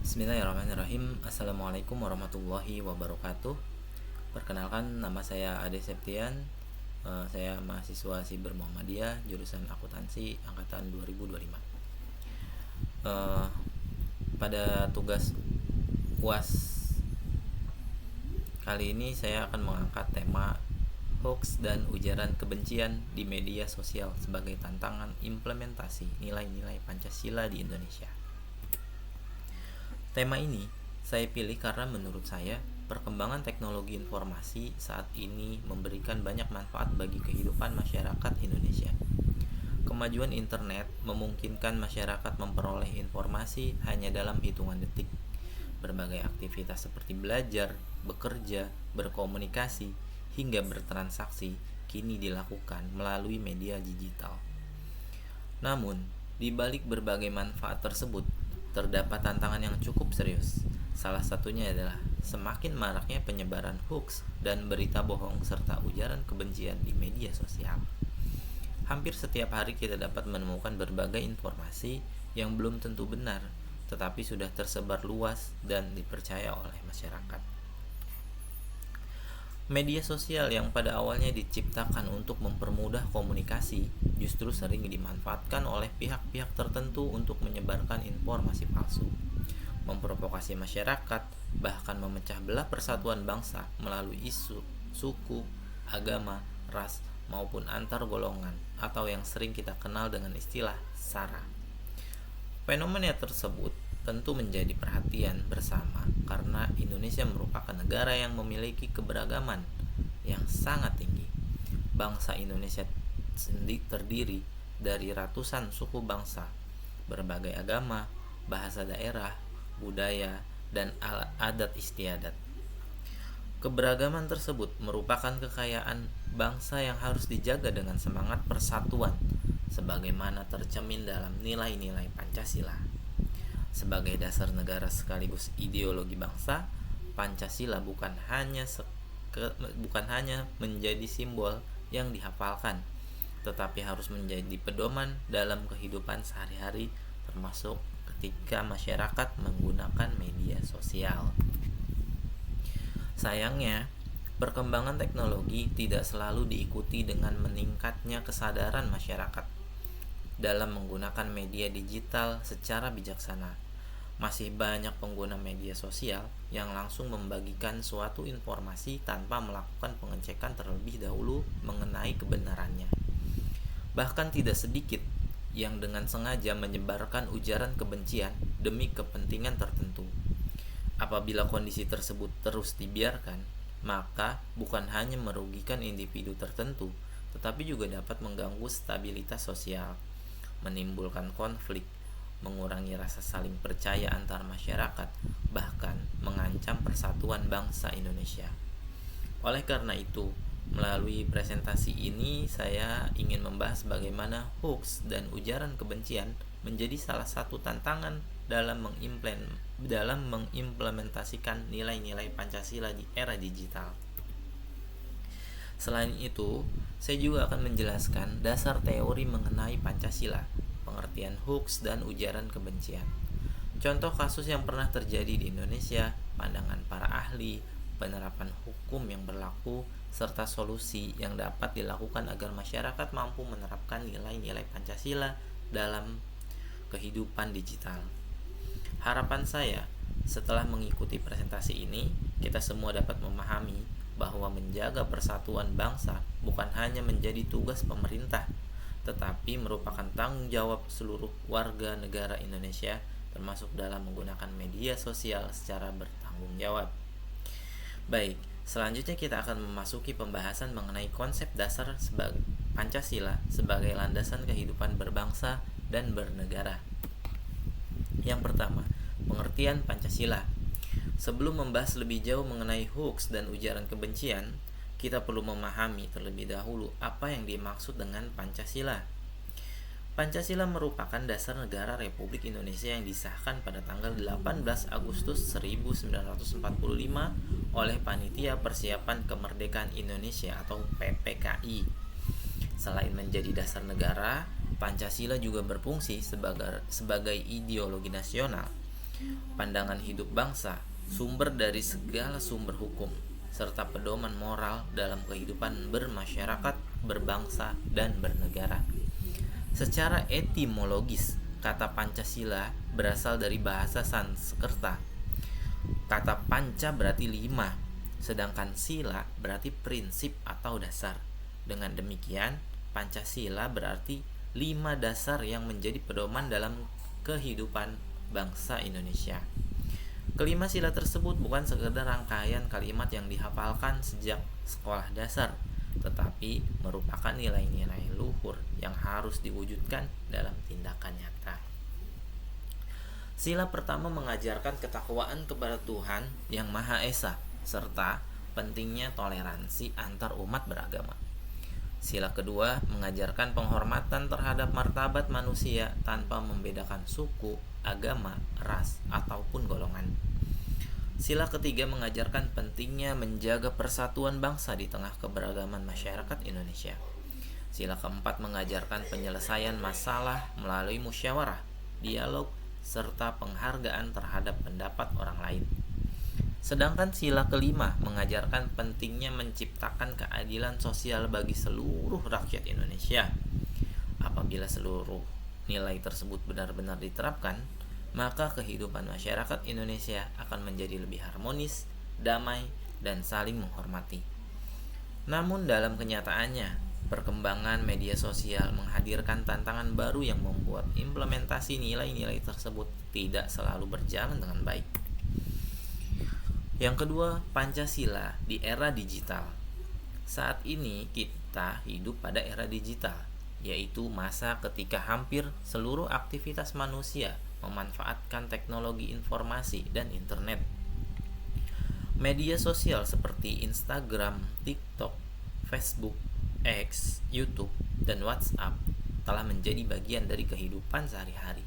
Bismillahirrahmanirrahim. Assalamualaikum warahmatullahi wabarakatuh. Perkenalkan, nama saya Ade Septian. Saya mahasiswa Siber Muhammadiyah, jurusan akuntansi angkatan 2025. Pada tugas UAS kali ini saya akan mengangkat tema hoax dan ujaran kebencian di media sosial sebagai tantangan implementasi nilai-nilai Pancasila di Indonesia. Tema ini saya pilih karena menurut saya perkembangan teknologi informasi saat ini memberikan banyak manfaat bagi kehidupan masyarakat Indonesia. Kemajuan internet memungkinkan masyarakat memperoleh informasi hanya dalam hitungan detik. Berbagai aktivitas seperti belajar, bekerja, berkomunikasi, hingga bertransaksi kini dilakukan melalui media digital. Namun, di balik berbagai manfaat tersebut, terdapat tantangan yang cukup serius. Salah satunya adalah semakin maraknya penyebaran hoax dan berita bohong serta ujaran kebencian di media sosial. Hampir setiap hari kita dapat menemukan berbagai informasi yang belum tentu benar, tetapi sudah tersebar luas dan dipercaya oleh masyarakat. Media sosial yang pada awalnya diciptakan untuk mempermudah komunikasi justru sering dimanfaatkan oleh pihak-pihak tertentu untuk menyebarkan informasi palsu, memprovokasi masyarakat, bahkan memecah belah persatuan bangsa melalui isu, suku, agama, ras, maupun antar golongan atau yang sering kita kenal dengan istilah SARA. Fenomena tersebut tentu menjadi perhatian bersama karena Indonesia merupakan negara yang memiliki keberagaman yang sangat tinggi. Bangsa Indonesia terdiri dari ratusan suku bangsa, berbagai agama, bahasa daerah, budaya, dan adat istiadat. Keberagaman tersebut merupakan kekayaan bangsa yang harus dijaga dengan semangat persatuan sebagaimana tercermin dalam nilai-nilai Pancasila. Sebagai dasar negara sekaligus ideologi bangsa, Pancasila bukan hanya menjadi simbol yang dihafalkan, tetapi harus menjadi pedoman dalam kehidupan sehari-hari, termasuk ketika masyarakat menggunakan media sosial. Sayangnya, perkembangan teknologi tidak selalu diikuti dengan meningkatnya kesadaran masyarakat dalam menggunakan media digital secara bijaksana. Masih banyak pengguna media sosial yang langsung membagikan suatu informasi tanpa melakukan pengecekan terlebih dahulu mengenai kebenarannya. Bahkan tidak sedikit yang dengan sengaja menyebarkan ujaran kebencian demi kepentingan tertentu. Apabila kondisi tersebut terus dibiarkan, maka bukan hanya merugikan individu tertentu, tetapi juga dapat mengganggu stabilitas sosial, menimbulkan konflik, mengurangi rasa saling percaya antar masyarakat, bahkan mengancam persatuan bangsa Indonesia. Oleh karena itu, melalui presentasi ini saya ingin membahas bagaimana hoax dan ujaran kebencian menjadi salah satu tantangan dalam mengimplementasikan nilai-nilai Pancasila di era digital. Selain itu, saya juga akan menjelaskan dasar teori mengenai Pancasila, pengertian hoax dan ujaran kebencian, contoh kasus yang pernah terjadi di Indonesia, pandangan para ahli, penerapan hukum yang berlaku, serta solusi yang dapat dilakukan agar masyarakat mampu menerapkan nilai-nilai Pancasila dalam kehidupan digital. Harapan saya, setelah mengikuti presentasi ini, kita semua dapat memahami bahwa menjaga persatuan bangsa bukan hanya menjadi tugas pemerintah, tetapi merupakan tanggung jawab seluruh warga negara Indonesia, termasuk dalam menggunakan media sosial secara bertanggung jawab. Baik, selanjutnya kita akan memasuki pembahasan mengenai konsep dasar Pancasila sebagai landasan kehidupan berbangsa dan bernegara. Yang pertama, pengertian Pancasila. Sebelum membahas lebih jauh mengenai hoax dan ujaran kebencian, kita perlu memahami terlebih dahulu apa yang dimaksud dengan Pancasila. Pancasila merupakan dasar negara Republik Indonesia yang disahkan pada tanggal 18 Agustus 1945 oleh Panitia Persiapan Kemerdekaan Indonesia atau PPKI. Selain menjadi dasar negara, Pancasila juga berfungsi sebagai ideologi nasional. Pandangan hidup bangsa sumber dari segala sumber hukum serta pedoman moral dalam kehidupan bermasyarakat, berbangsa, dan bernegara. Secara etimologis, kata Pancasila berasal dari bahasa Sanskerta. Kata panca berarti 5, sedangkan sila berarti prinsip atau dasar. Dengan demikian, Pancasila berarti 5 dasar yang menjadi pedoman dalam kehidupan bangsa Indonesia. Kelima sila tersebut bukan sekedar rangkaian kalimat yang dihafalkan sejak sekolah dasar, tetapi merupakan nilai-nilai luhur yang harus diwujudkan dalam tindakan nyata. Sila pertama mengajarkan ketakwaan kepada Tuhan yang Maha Esa, serta pentingnya toleransi antar umat beragama. Sila kedua mengajarkan penghormatan terhadap martabat manusia tanpa membedakan suku, agama, ras, ataupun golongan. Sila ketiga mengajarkan pentingnya menjaga persatuan bangsa di tengah keberagaman masyarakat Indonesia. Sila keempat mengajarkan penyelesaian masalah melalui musyawarah, dialog, serta penghargaan terhadap pendapat orang lain. Sedangkan sila kelima mengajarkan pentingnya menciptakan keadilan sosial bagi seluruh rakyat Indonesia. Apabila seluruh nilai tersebut benar-benar diterapkan, maka kehidupan masyarakat Indonesia akan menjadi lebih harmonis, damai, dan saling menghormati. Namun dalam kenyataannya, perkembangan media sosial menghadirkan tantangan baru yang membuat implementasi nilai-nilai tersebut tidak selalu berjalan dengan baik. Yang kedua, Pancasila di era digital. Saat ini kita hidup pada era digital, yaitu masa ketika hampir seluruh aktivitas manusia memanfaatkan teknologi informasi dan internet. Media sosial seperti Instagram, TikTok, Facebook, X, YouTube, dan WhatsApp telah menjadi bagian dari kehidupan sehari-hari.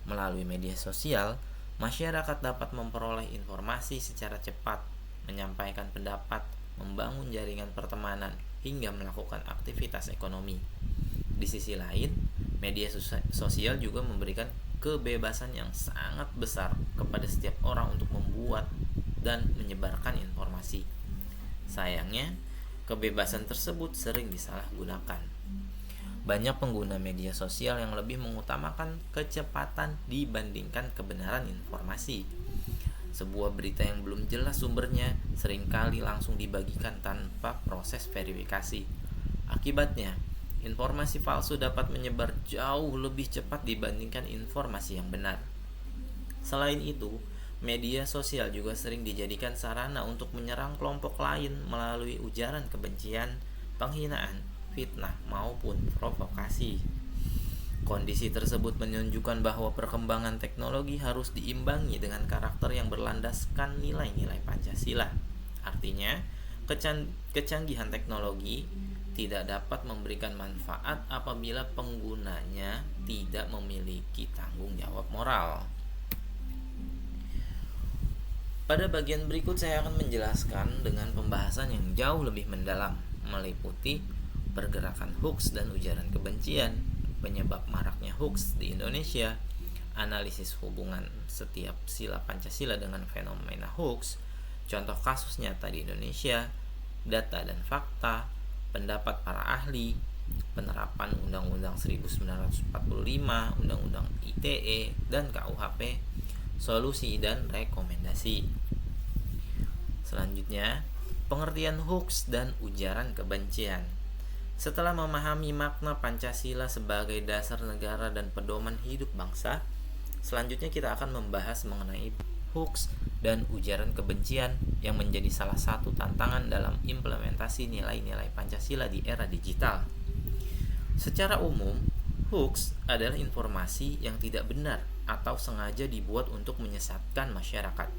Melalui media sosial, masyarakat dapat memperoleh informasi secara cepat, menyampaikan pendapat, membangun jaringan pertemanan, hingga melakukan aktivitas ekonomi. Di sisi lain, media sosial juga memberikan kebebasan yang sangat besar kepada setiap orang untuk membuat dan menyebarkan informasi. Sayangnya, kebebasan tersebut sering disalahgunakan. Banyak pengguna media sosial yang lebih mengutamakan kecepatan dibandingkan kebenaran informasi. Sebuah berita yang belum jelas sumbernya seringkali langsung dibagikan tanpa proses verifikasi. Akibatnya, informasi palsu dapat menyebar jauh lebih cepat dibandingkan informasi yang benar. Selain itu, media sosial juga sering dijadikan sarana untuk menyerang kelompok lain melalui ujaran kebencian, penghinaan, fitnah, maupun provokasi. Kondisi tersebut menunjukkan bahwa perkembangan teknologi harus diimbangi dengan karakter yang berlandaskan nilai-nilai Pancasila. Artinya, kecanggihan teknologi tidak dapat memberikan manfaat apabila penggunanya tidak memiliki tanggung jawab moral. Pada bagian berikut saya akan menjelaskan dengan pembahasan yang jauh lebih mendalam, meliputi pergerakan hoax dan ujaran kebencian, penyebab maraknya hoax di Indonesia, analisis hubungan setiap sila Pancasila dengan fenomena hoax, contoh kasus nyata di Indonesia, data dan fakta, pendapat para ahli, penerapan Undang-Undang 1945, Undang-Undang ITE, dan KUHP, solusi dan rekomendasi. Selanjutnya, pengertian hoax dan ujaran kebencian. Setelah memahami makna Pancasila sebagai dasar negara dan pedoman hidup bangsa, selanjutnya kita akan membahas mengenai hoax dan ujaran kebencian yang menjadi salah satu tantangan dalam implementasi nilai-nilai Pancasila di era digital. Secara umum, hoax adalah informasi yang tidak benar atau sengaja dibuat untuk menyesatkan masyarakat.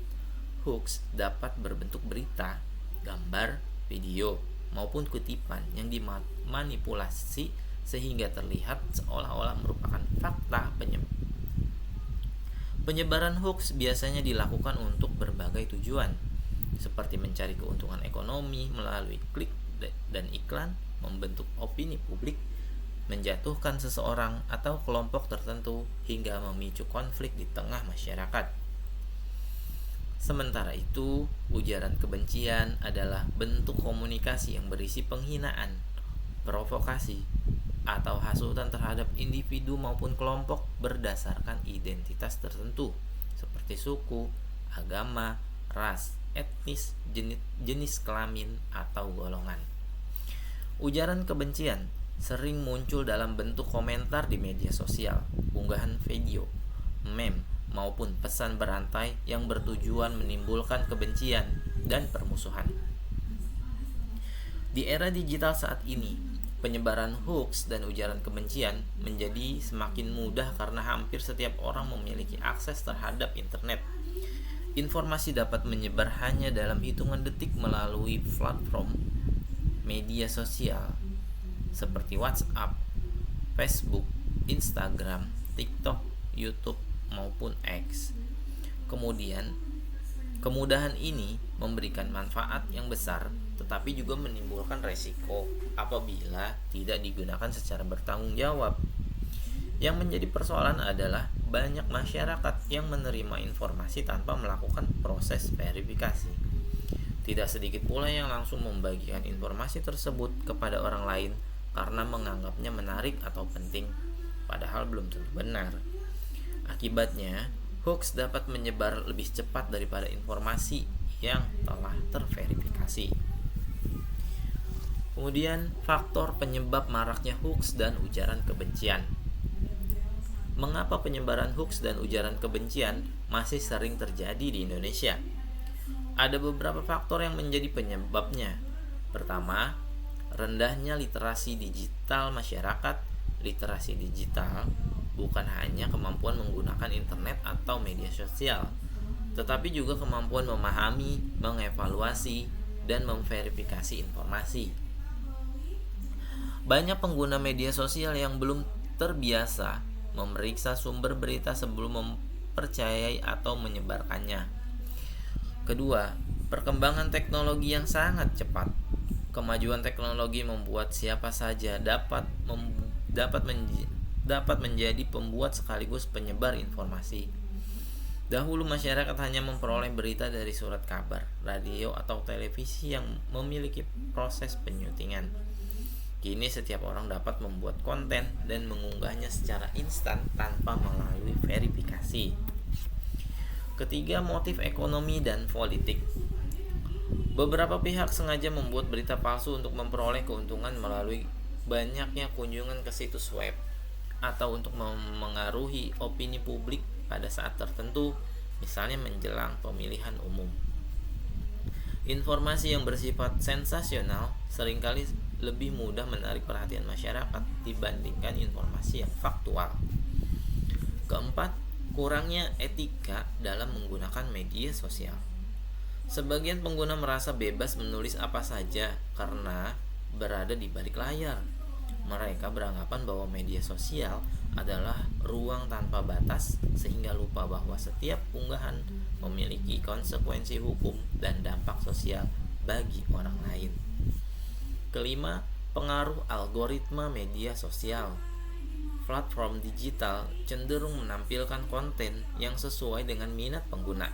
Hoax dapat berbentuk berita, gambar, video, maupun kutipan yang dimanipulasi sehingga terlihat seolah-olah merupakan fakta. Penyebaran hoax biasanya dilakukan untuk berbagai tujuan, seperti mencari keuntungan ekonomi melalui klik dan iklan, membentuk opini publik, menjatuhkan seseorang atau kelompok tertentu, hingga memicu konflik di tengah masyarakat. Sementara itu, ujaran kebencian adalah bentuk komunikasi yang berisi penghinaan, provokasi, atau hasutan terhadap individu maupun kelompok berdasarkan identitas tertentu, seperti suku, agama, ras, etnis, jenis kelamin, atau golongan. Ujaran kebencian sering muncul dalam bentuk komentar di media sosial, unggahan video, meme, maupun pesan berantai yang bertujuan menimbulkan kebencian dan permusuhan. Di era digital saat ini, penyebaran hoax dan ujaran kebencian menjadi semakin mudah karena hampir setiap orang memiliki akses terhadap internet. Informasi dapat menyebar hanya dalam hitungan detik melalui platform media sosial seperti WhatsApp, Facebook, Instagram, TikTok, YouTube, maupun X. Kemudian, kemudahan ini memberikan manfaat yang besar, tetapi juga menimbulkan resiko apabila tidak digunakan secara bertanggung jawab. Yang menjadi persoalan adalah banyak masyarakat yang menerima informasi tanpa melakukan proses verifikasi. Tidak sedikit pula yang langsung membagikan informasi tersebut kepada orang lain karena menganggapnya menarik atau penting, padahal belum tentu benar. Akibatnya, hoax dapat menyebar lebih cepat daripada informasi yang telah terverifikasi. Kemudian, faktor penyebab maraknya hoax dan ujaran kebencian. Mengapa penyebaran hoax dan ujaran kebencian masih sering terjadi di Indonesia? Ada beberapa faktor yang menjadi penyebabnya. Pertama, rendahnya literasi digital masyarakat. Literasi digital bukan hanya kemampuan menggunakan internet atau media sosial, tetapi juga kemampuan memahami, mengevaluasi, dan memverifikasi informasi. Banyak pengguna media sosial yang belum terbiasa memeriksa sumber berita sebelum mempercayai atau menyebarkannya. Kedua, perkembangan teknologi yang sangat cepat. Kemajuan teknologi membuat siapa saja dapat menjadi pembuat sekaligus penyebar informasi. Dahulu masyarakat hanya memperoleh berita dari surat kabar, radio, atau televisi yang memiliki proses penyutingan. Kini setiap orang dapat membuat konten dan mengunggahnya secara instan tanpa melalui verifikasi. Ketiga, motif ekonomi dan politik. Beberapa pihak sengaja membuat berita palsu untuk memperoleh keuntungan melalui banyaknya kunjungan ke situs web atau untuk memengaruhi opini publik pada saat tertentu, misalnya menjelang pemilihan umum. Informasi yang bersifat sensasional seringkali lebih mudah menarik perhatian masyarakat dibandingkan informasi yang faktual. Keempat, kurangnya etika dalam menggunakan media sosial. Sebagian pengguna merasa bebas menulis apa saja karena berada di balik layar. Mereka beranggapan bahwa media sosial adalah ruang tanpa batas sehingga lupa bahwa setiap unggahan memiliki konsekuensi hukum dan dampak sosial bagi orang lain. Kelima, pengaruh algoritma media sosial. Platform digital cenderung menampilkan konten yang sesuai dengan minat pengguna.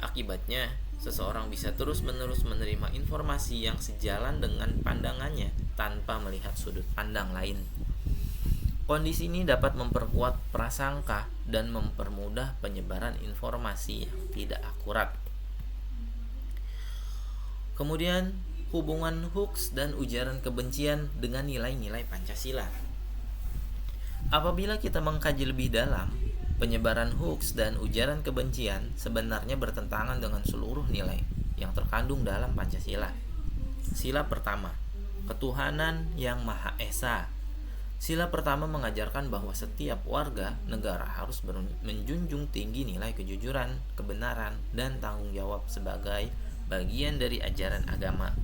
Akibatnya, seseorang bisa terus-menerus menerima informasi yang sejalan dengan pandangannya tanpa melihat sudut pandang lain. Kondisi ini dapat memperkuat prasangka dan mempermudah penyebaran informasi yang tidak akurat. Kemudian, hubungan hoax dan ujaran kebencian dengan nilai-nilai Pancasila. Apabila kita mengkaji lebih dalam, penyebaran hoax dan ujaran kebencian sebenarnya bertentangan dengan seluruh nilai yang terkandung dalam Pancasila. Sila pertama, ketuhanan yang Maha Esa. Sila pertama mengajarkan bahwa setiap warga negara harus menjunjung tinggi nilai kejujuran, kebenaran, dan tanggung jawab sebagai bagian dari ajaran agama.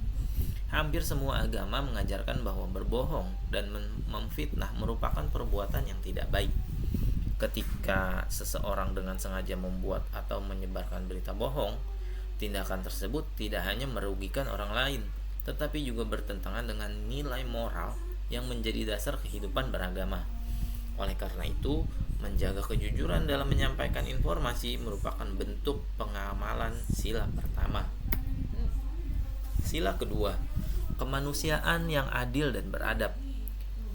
Hampir semua agama mengajarkan bahwa berbohong dan memfitnah merupakan perbuatan yang tidak baik. Ketika seseorang dengan sengaja membuat atau menyebarkan berita bohong, tindakan tersebut tidak hanya merugikan orang lain, tetapi juga bertentangan dengan nilai moral yang menjadi dasar kehidupan beragama. Oleh karena itu, Menjaga kejujuran dalam menyampaikan informasi merupakan bentuk pengamalan sila pertama. Sila kedua, kemanusiaan yang adil dan beradab.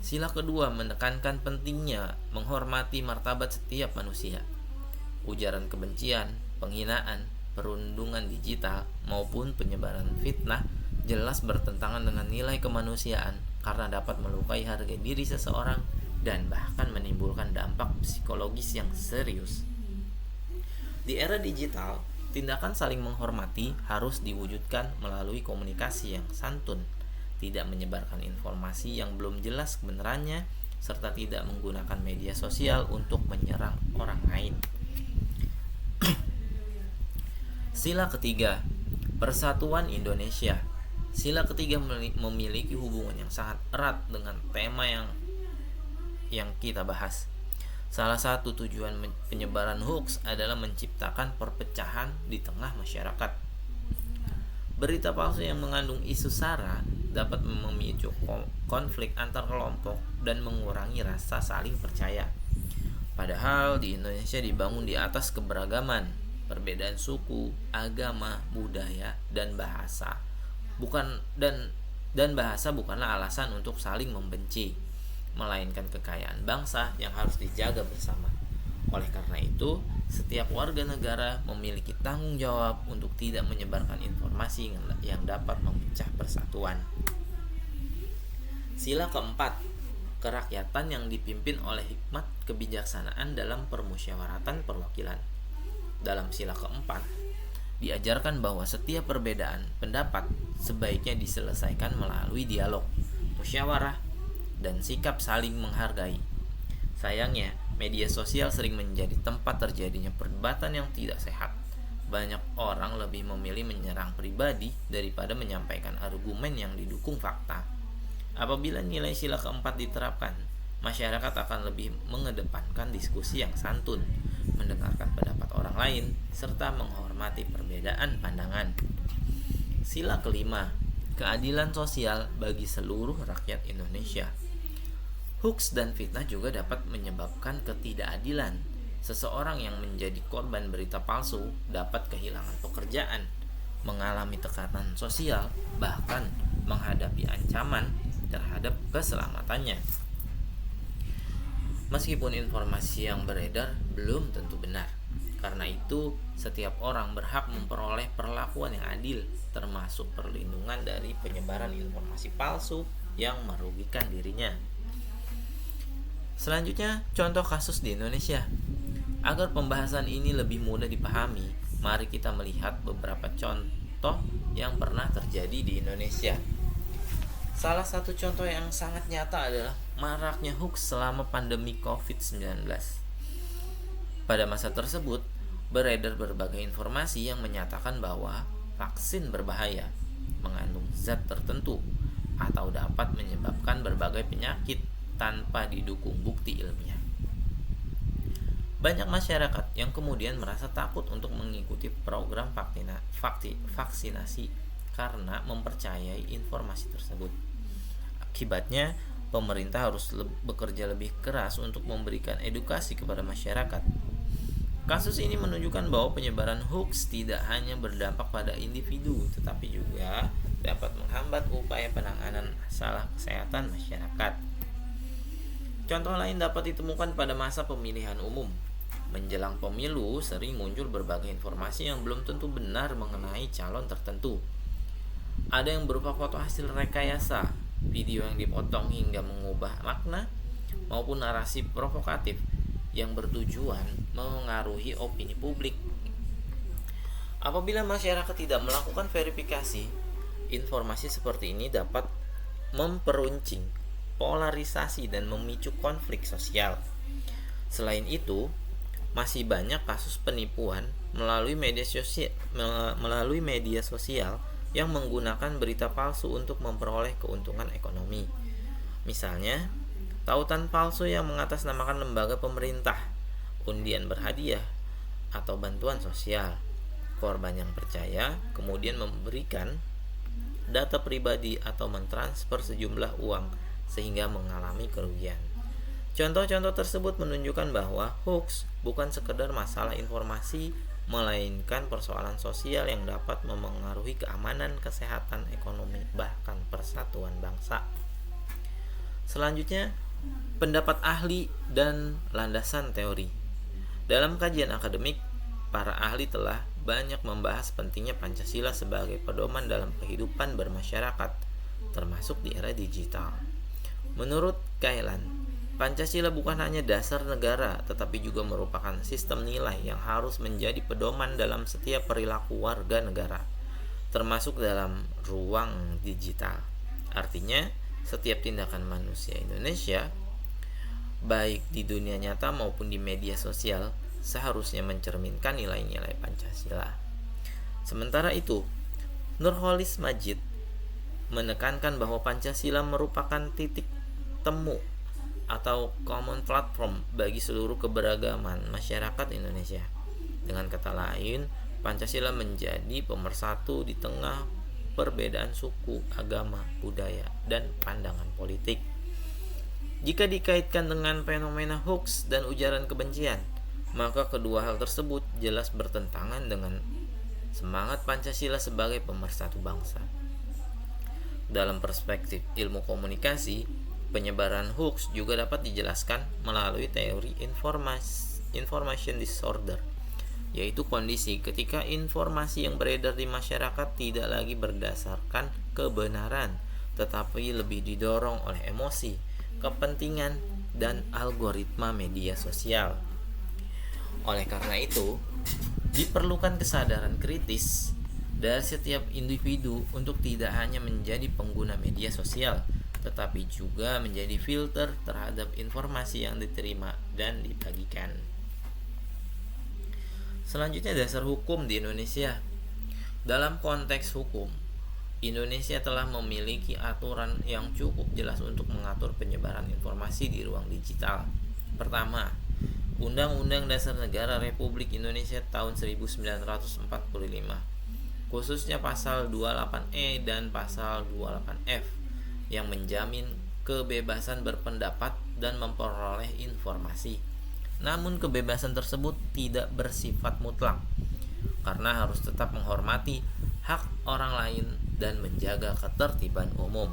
Sila kedua menekankan pentingnya menghormati martabat setiap manusia. Ujaran kebencian, penghinaan, perundungan digital, maupun penyebaran fitnah jelas bertentangan dengan nilai kemanusiaan karena dapat melukai harga diri seseorang dan bahkan menimbulkan dampak psikologis yang serius. Di era digital, tindakan saling menghormati harus diwujudkan melalui komunikasi yang santun, tidak menyebarkan informasi yang belum jelas kebenarannya, serta tidak menggunakan media sosial untuk menyerang orang lain. Sila ketiga, Persatuan Indonesia. Sila ketiga memiliki hubungan yang sangat erat dengan tema yang kita bahas. Salah satu tujuan penyebaran hoax adalah menciptakan perpecahan di tengah masyarakat. Berita palsu yang mengandung isu sara dapat memicu konflik antar kelompok dan mengurangi rasa saling percaya. Padahal di Indonesia dibangun di atas keberagaman, perbedaan suku, agama, budaya, dan bahasa. Bahasa bukanlah alasan untuk saling membenci, melainkan kekayaan bangsa yang harus dijaga bersama. Oleh karena itu, setiap warga negara memiliki tanggung jawab untuk tidak menyebarkan informasi yang dapat memecah persatuan. Sila keempat, kerakyatan yang dipimpin oleh hikmat kebijaksanaan dalam permusyawaratan perwakilan. Dalam sila keempat, diajarkan bahwa setiap perbedaan pendapat sebaiknya diselesaikan melalui dialog, musyawarah, dan sikap saling menghargai. Sayangnya, media sosial sering menjadi tempat terjadinya perdebatan yang tidak sehat. Banyak orang lebih memilih menyerang pribadi daripada menyampaikan argumen yang didukung fakta. Apabila nilai sila keempat diterapkan, masyarakat akan lebih mengedepankan diskusi yang santun, mendengarkan pendapat orang lain, serta menghormati perbedaan pandangan. Sila kelima, keadilan sosial bagi seluruh rakyat Indonesia. Hoax dan fitnah juga dapat menyebabkan ketidakadilan. Seseorang yang menjadi korban berita palsu dapat kehilangan pekerjaan, mengalami tekanan sosial, bahkan menghadapi ancaman terhadap keselamatannya. Meskipun informasi yang beredar belum tentu benar. Karena itu, setiap orang berhak memperoleh perlakuan yang adil, termasuk perlindungan dari penyebaran informasi palsu yang merugikan dirinya. Selanjutnya, contoh kasus di Indonesia. Agar pembahasan ini lebih mudah dipahami, mari kita melihat beberapa contoh yang pernah terjadi di Indonesia. Salah satu contoh yang sangat nyata adalah maraknya hoax selama pandemi COVID-19. Pada masa tersebut, beredar berbagai informasi yang menyatakan bahwa vaksin berbahaya, mengandung zat tertentu, atau dapat menyebabkan berbagai penyakit tanpa didukung bukti ilmiah. Banyak masyarakat yang kemudian merasa takut untuk mengikuti program vaksinasi karena mempercayai informasi tersebut. Akibatnya, pemerintah harus bekerja lebih keras untuk memberikan edukasi kepada masyarakat. Kasus ini menunjukkan bahwa penyebaran hoax tidak hanya berdampak pada individu, tetapi juga dapat menghambat upaya penanganan masalah kesehatan masyarakat. Contoh lain dapat ditemukan pada masa pemilihan umum. Menjelang pemilu, sering muncul berbagai informasi yang belum tentu benar mengenai calon tertentu. Ada yang berupa foto hasil rekayasa, video yang dipotong hingga mengubah makna, maupun narasi provokatif yang bertujuan mengaruhi opini publik. Apabila masyarakat tidak melakukan verifikasi, informasi seperti ini dapat memperuncing polarisasi dan memicu konflik sosial. Selain itu, masih banyak kasus penipuan melalui media sosial yang menggunakan berita palsu untuk memperoleh keuntungan ekonomi. Misalnya, tautan palsu yang mengatasnamakan lembaga pemerintah, undian berhadiah, atau bantuan sosial. Korban yang percaya kemudian memberikan data pribadi atau mentransfer sejumlah uang sehingga mengalami kerugian. Contoh-contoh tersebut menunjukkan bahwa hoax bukan sekedar masalah informasi, melainkan persoalan sosial yang dapat memengaruhi keamanan, kesehatan, ekonomi, bahkan persatuan bangsa. Selanjutnya, pendapat ahli dan landasan teori. Dalam kajian akademik, para ahli telah banyak membahas pentingnya Pancasila sebagai pedoman dalam kehidupan bermasyarakat, termasuk di era digital. Menurut Kailan, Pancasila bukan hanya dasar negara, tetapi juga merupakan sistem nilai yang harus menjadi pedoman dalam setiap perilaku warga negara, termasuk dalam ruang digital. Artinya, setiap tindakan manusia Indonesia, baik di dunia nyata maupun di media sosial, seharusnya mencerminkan nilai-nilai Pancasila. Sementara itu, Nurholis Majid menekankan bahwa Pancasila merupakan titik temu atau common platform bagi seluruh keberagaman masyarakat Indonesia. Dengan kata lain, Pancasila menjadi pemersatu di tengah perbedaan suku, agama, budaya, dan pandangan politik. Jika dikaitkan dengan fenomena hoax dan ujaran kebencian, maka kedua hal tersebut jelas bertentangan dengan semangat Pancasila sebagai pemersatu bangsa. Dalam perspektif ilmu komunikasi, penyebaran hoax juga dapat dijelaskan melalui teori information disorder, yaitu kondisi ketika informasi yang beredar di masyarakat tidak lagi berdasarkan kebenaran, tetapi lebih didorong oleh emosi, kepentingan, dan algoritma media sosial. Oleh karena itu, diperlukan kesadaran kritis dari setiap individu untuk tidak hanya menjadi pengguna media sosial, tetapi juga menjadi filter terhadap informasi yang diterima dan dibagikan. Selanjutnya, dasar hukum di Indonesia. Dalam konteks hukum, Indonesia telah memiliki aturan yang cukup jelas untuk mengatur penyebaran informasi di ruang digital. Pertama, Undang-Undang Dasar Negara Republik Indonesia tahun 1945, khususnya pasal 28E dan pasal 28F, yang menjamin kebebasan berpendapat dan memperoleh informasi. Namun kebebasan tersebut tidak bersifat mutlak, karena harus tetap menghormati hak orang lain dan menjaga ketertiban umum.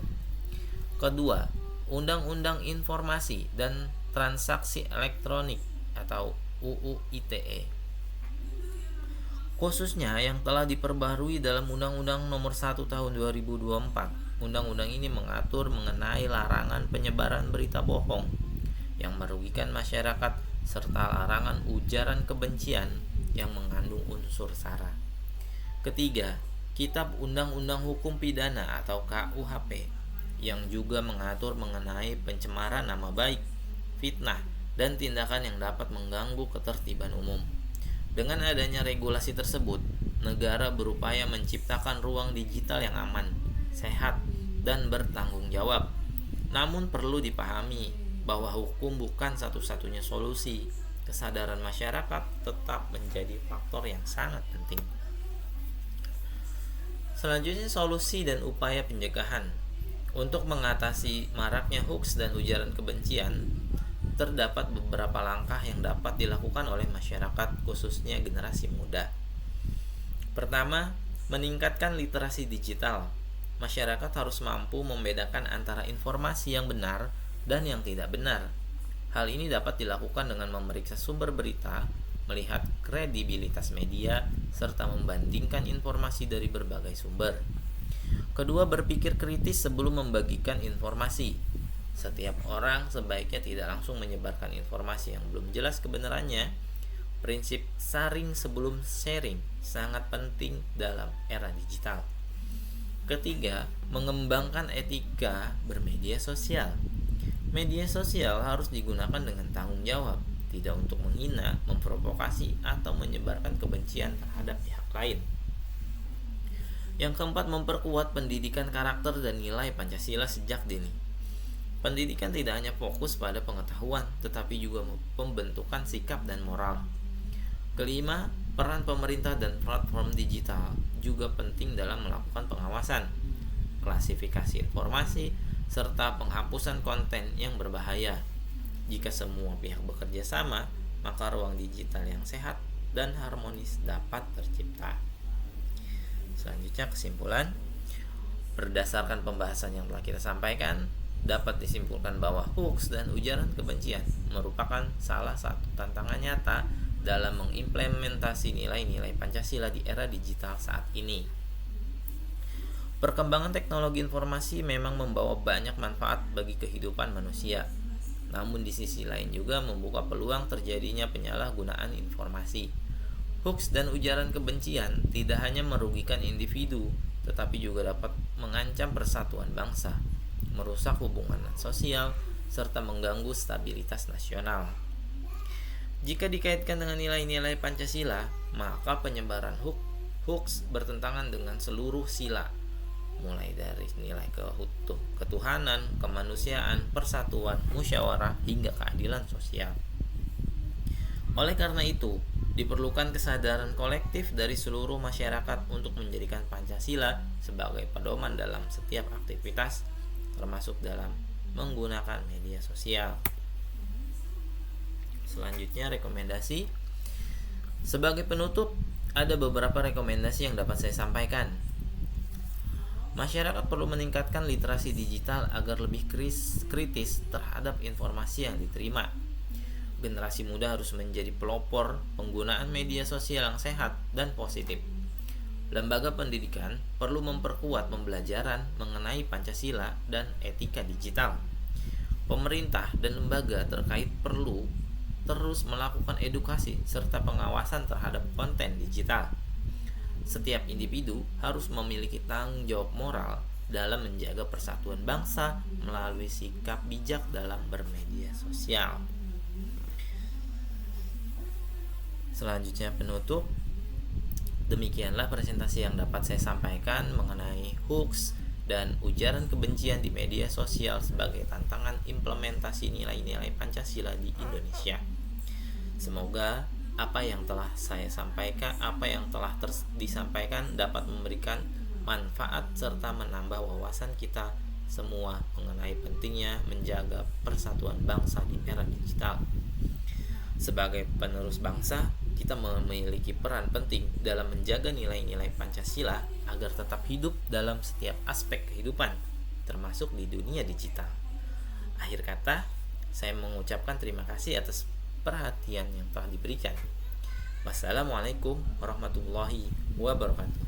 Kedua, Undang-Undang Informasi dan Transaksi Elektronik atau UU ITE, khususnya yang telah diperbarui dalam Undang-Undang Nomor 1 Tahun 2024. Undang-undang ini mengatur mengenai larangan penyebaran berita bohong yang merugikan masyarakat serta larangan ujaran kebencian yang mengandung unsur sara. Ketiga, Kitab Undang-Undang Hukum Pidana atau KUHP yang juga mengatur mengenai pencemaran nama baik, fitnah, dan tindakan yang dapat mengganggu ketertiban umum. Dengan adanya regulasi tersebut, negara berupaya menciptakan ruang digital yang aman, sehat, dan bertanggung jawab. Namun perlu dipahami bahwa hukum bukan satu-satunya solusi. Kesadaran masyarakat tetap menjadi faktor yang sangat penting. Selanjutnya, solusi dan upaya pencegahan. Untuk mengatasi maraknya hoax dan ujaran kebencian, terdapat beberapa langkah yang dapat dilakukan oleh masyarakat, khususnya generasi muda. Pertama, meningkatkan literasi digital. Masyarakat harus mampu membedakan antara informasi yang benar dan yang tidak benar. Hal ini dapat dilakukan dengan memeriksa sumber berita, melihat kredibilitas media, serta membandingkan informasi dari berbagai sumber. Kedua, berpikir kritis sebelum membagikan informasi. Setiap orang sebaiknya tidak langsung menyebarkan informasi yang belum jelas kebenarannya. Prinsip saring sebelum sharing sangat penting dalam era digital. Ketiga, mengembangkan etika bermedia sosial. Media sosial harus digunakan dengan tanggung jawab, tidak untuk menghina, memprovokasi, atau menyebarkan kebencian terhadap pihak lain. Yang keempat, memperkuat pendidikan karakter dan nilai Pancasila sejak dini. Pendidikan tidak hanya fokus pada pengetahuan, tetapi juga pembentukan sikap dan moral. Kelima, peran pemerintah dan platform digital juga penting dalam melakukan pengawasan, klasifikasi informasi, serta penghapusan konten yang berbahaya. Jika semua pihak bekerja sama, maka ruang digital yang sehat dan harmonis dapat tercipta. Selanjutnya kesimpulan. Berdasarkan pembahasan yang telah kita sampaikan, dapat disimpulkan bahwa hoax dan ujaran kebencian merupakan salah satu tantangan nyata dalam mengimplementasi nilai-nilai Pancasila di era digital saat ini. Perkembangan teknologi informasi memang membawa banyak manfaat bagi kehidupan manusia. Namun di sisi lain juga membuka peluang terjadinya penyalahgunaan informasi. Hoax dan ujaran kebencian tidak hanya merugikan individu, tetapi juga dapat mengancam persatuan bangsa, merusak hubungan sosial, serta mengganggu stabilitas nasional. Jika dikaitkan dengan nilai-nilai Pancasila, maka penyebaran hoax bertentangan dengan seluruh sila, mulai dari nilai ketuhanan, kemanusiaan, persatuan, musyawarah, hingga keadilan sosial. Oleh karena itu, diperlukan kesadaran kolektif dari seluruh masyarakat untuk menjadikan Pancasila sebagai pedoman dalam setiap aktivitas, termasuk dalam menggunakan media sosial. Selanjutnya, rekomendasi. Sebagai penutup, ada beberapa rekomendasi yang dapat saya sampaikan. Masyarakat perlu meningkatkan literasi digital agar lebih kritis terhadap informasi yang diterima. Generasi muda harus menjadi pelopor penggunaan media sosial yang sehat dan positif. Lembaga pendidikan perlu memperkuat pembelajaran mengenai Pancasila dan etika digital. Pemerintah dan lembaga terkait perlu terus melakukan edukasi serta pengawasan terhadap konten digital. Setiap individu harus memiliki tanggung jawab moral dalam menjaga persatuan bangsa melalui sikap bijak dalam bermedia sosial. Selanjutnya penutup. Demikianlah presentasi yang dapat saya sampaikan mengenai hoax dan ujaran kebencian di media sosial sebagai tantangan implementasi nilai-nilai Pancasila di Indonesia. Semoga apa yang telah saya sampaikan, disampaikan dapat memberikan manfaat serta menambah wawasan kita semua mengenai pentingnya menjaga persatuan bangsa di era digital. Sebagai penerus bangsa, kita memiliki peran penting dalam menjaga nilai-nilai Pancasila agar tetap hidup dalam setiap aspek kehidupan, termasuk di dunia digital. Akhir kata, saya mengucapkan terima kasih atas perhatian yang telah diberikan. Wassalamualaikum warahmatullahi wabarakatuh.